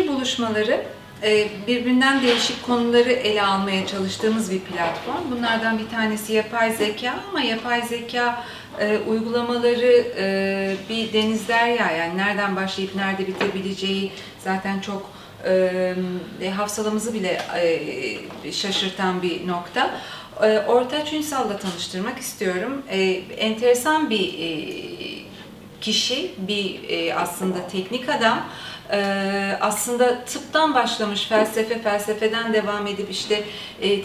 fikir buluşmaları birbirinden değişik konuları ele almaya çalıştığımız bir platform. Bunlardan bir tanesi yapay zeka ama yapay zeka uygulamaları bir deniz derya, yani nereden başlayıp nerede bitebileceği zaten çok hafsalamızı bile şaşırtan bir nokta. Ortaç Ünsal'la tanıştırmak istiyorum. Enteresan bir kişi, bir aslında teknik adam. Aslında tıptan başlamış felsefeden devam edip işte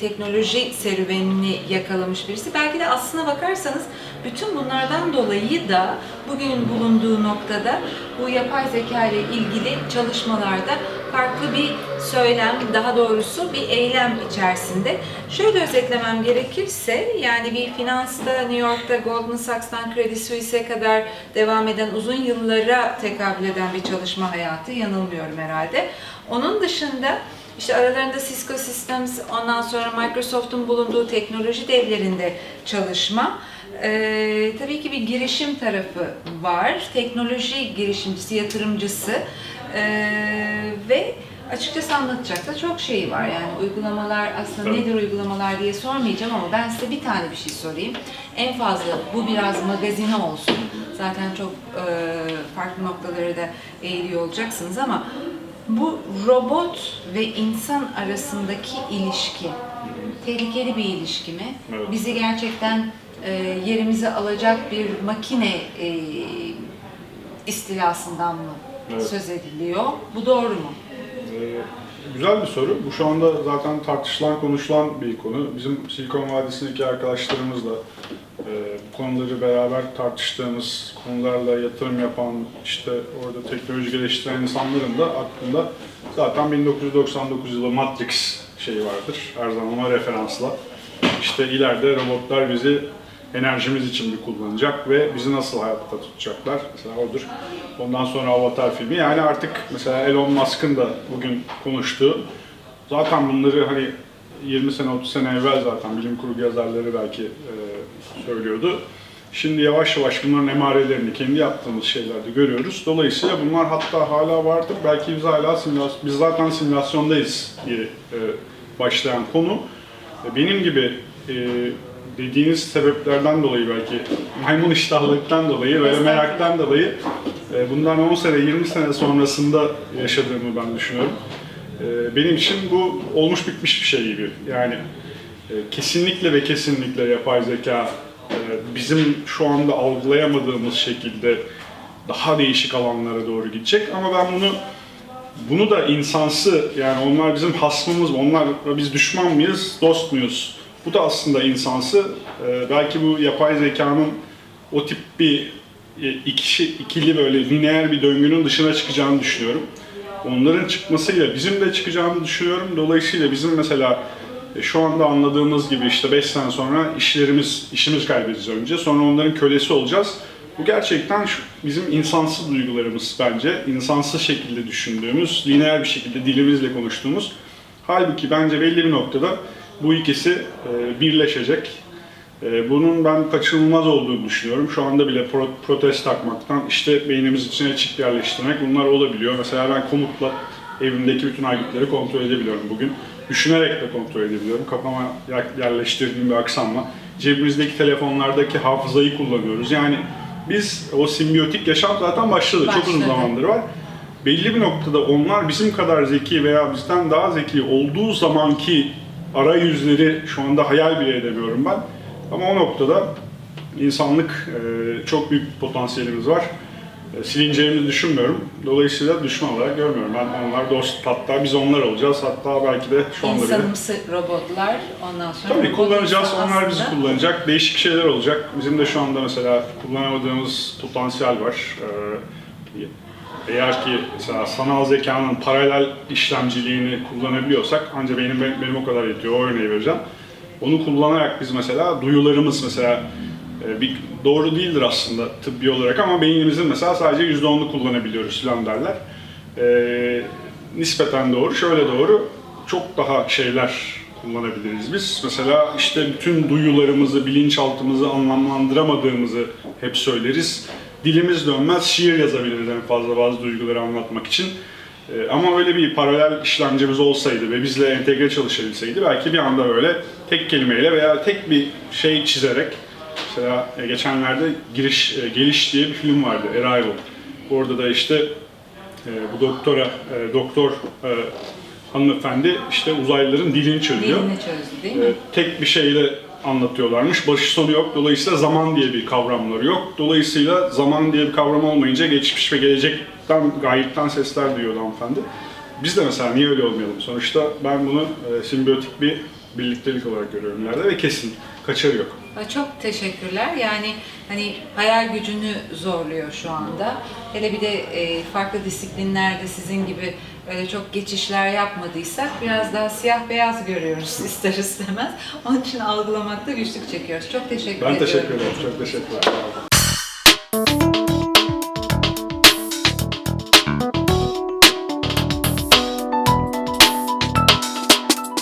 teknoloji serüvenini yakalamış birisi. Belki de aslına bakarsanız bütün bunlardan dolayı da bugün bulunduğu noktada bu yapay zeka ile ilgili çalışmalarda farklı bir söylem, daha doğrusu bir eylem içerisinde. Şöyle özetlemem gerekirse, yani bir finansta, New York'ta Goldman Sachs'tan Credit Suisse'e kadar devam eden, uzun yıllara tekabül eden bir çalışma hayatı, yanılmıyorum herhalde. Onun dışında işte aralarında Cisco Systems, ondan sonra Microsoft'un bulunduğu teknoloji devlerinde çalışma. Tabii ki bir girişim tarafı var, teknoloji girişimcisi, yatırımcısı ve açıkçası anlatacak da çok şey var. Yani uygulamalar aslında nedir uygulamalar diye sormayacağım ama ben size bir tane bir şey sorayım. En fazla bu biraz magazine olsun. Zaten çok farklı noktalara da eğiliyor olacaksınız ama bu robot ve insan arasındaki ilişki tehlikeli bir ilişki mi? Evet. Bizi gerçekten yerimizi alacak bir makine istilasından mı söz ediliyor? Bu doğru mu? Güzel bir soru. Bu şu anda zaten tartışılan, konuşulan bir konu. Bizim Silikon Vadisi'ndeki arkadaşlarımızla bu konuları beraber tartıştığımız, konularla yatırım yapan, işte orada teknoloji geliştiren insanların da aklında zaten 1999 yılı Matrix şeyi vardır. Her zaman referansla. İşte ileride robotlar bizi enerjimiz için bir kullanacak ve bizi nasıl hayatta tutacaklar? Mesela odur. Ondan sonra Avatar filmi. Yani artık mesela Elon Musk'ın da bugün konuştuğu, zaten bunları hani 20 sene, 30 sene evvel zaten bilim kurgu yazarları belki söylüyordu. Şimdi yavaş yavaş bunların emarelerini kendi yaptığımız şeylerde görüyoruz. Dolayısıyla bunlar hatta hala vardır. Belki biz zaten simülasyondayız diye başlayan konu. Benim gibi dediğiniz sebeplerden dolayı, belki maymun iştahlılıktan dolayı ve meraktan dolayı bundan 10 sene, 20 sene sonrasında yaşadığımı ben düşünüyorum. Benim için bu olmuş bitmiş bir şey gibi. Yani kesinlikle ve kesinlikle yapay zeka bizim şu anda algılayamadığımız şekilde daha değişik alanlara doğru gidecek. Ama ben bunu da insansı, yani onlar bizim hasmımız, onlarla biz düşman mıyız, dost muyuz? Bu da aslında insansı. Belki bu yapay zekanın o tip bir ikili böyle lineer bir döngünün dışına çıkacağını düşünüyorum. Onların çıkmasıyla bizim de çıkacağını düşünüyorum. Dolayısıyla bizim mesela şu anda anladığımız gibi işte 5 sene sonra işimiz kaybedeceğiz önce. Sonra onların kölesi olacağız. Bu gerçekten bizim insansız duygularımız bence. İnsansız şekilde düşündüğümüz, lineer bir şekilde dilimizle konuştuğumuz. Halbuki bence belli bir noktada bu ikisi birleşecek. Bunun ben kaçınılmaz olduğunu düşünüyorum. Şu anda bile protez takmaktan, işte beynimiz içine çip yerleştirmek, bunlar olabiliyor. Mesela ben komutla evimdeki bütün aygıtları kontrol edebiliyorum bugün. Düşünerek de kontrol edebiliyorum. Kafama yerleştirdiğim bir aksamla. Cebimizdeki telefonlardaki hafızayı kullanıyoruz. Yani biz o simbiyotik yaşam zaten başladı. Çok uzun zamandır var. Belli bir noktada onlar bizim kadar zeki veya bizden daha zeki olduğu zamanki arayüzleri şu anda hayal bile edemiyorum ben. Ama o noktada insanlık çok büyük bir potansiyelimiz var. Silineceğimizi düşünmüyorum. Dolayısıyla düşman olarak görmüyorum. Ben onlar dost, hatta biz onlar olacağız. Hatta belki de şu anda bile. İnsanımsı robotlar, ondan sonra tabii kullanacağız, onlar aslında bizi kullanacak. Değişik şeyler olacak. Bizim de şu anda mesela kullanamadığımız potansiyel var. Eğer ki mesela sanal zekanın paralel işlemciliğini kullanabiliyorsak, ancak benim o kadar yetiyor, o örneği vereceğim. Onu kullanarak biz mesela duyularımız mesela doğru değildir aslında tıbbi olarak ama beynimizin mesela sadece %10'unu kullanabiliyoruz falan derler. Nispeten doğru, şöyle doğru, çok daha şeyler kullanabiliriz biz. Mesela işte bütün duyularımızı, bilinçaltımızı anlamlandıramadığımızı hep söyleriz. Dilimiz dönmez, şiir yazabiliriz en fazla bazı duyguları anlatmak için. Ama öyle bir paralel işlemcimiz olsaydı ve bizle entegre çalışabilseydi belki bir anda böyle tek kelimeyle veya tek bir şey çizerek, mesela geçenlerde Geliş diye bir film vardı, Arrival. Orada da işte bu doktor hanımefendi işte uzaylıların dilini çözüyor. Dilini çözdü değil mi? Tek bir şeyle anlatıyorlarmış. Başı sonu yok. Dolayısıyla zaman diye bir kavramları yok. Dolayısıyla zaman diye bir kavram olmayınca geçmiş ve gelecekten, gayipten sesler duyuyordu hanımefendi. Biz de mesela niye öyle olmayalım? Sonuçta ben bunu simbiyotik bir birliktelik olarak görüyorum ileride ve kesin. Kaçarı yok. Çok teşekkürler. Yani hani hayal gücünü zorluyor şu anda. Hele bir de farklı disiplinlerde sizin gibi öyle çok geçişler yapmadıysak biraz daha siyah beyaz görüyoruz ister istemez. Onun için algılamakta güçlük çekiyoruz. Çok teşekkür ediyorum. Ben teşekkür ederim. Çok teşekkürler.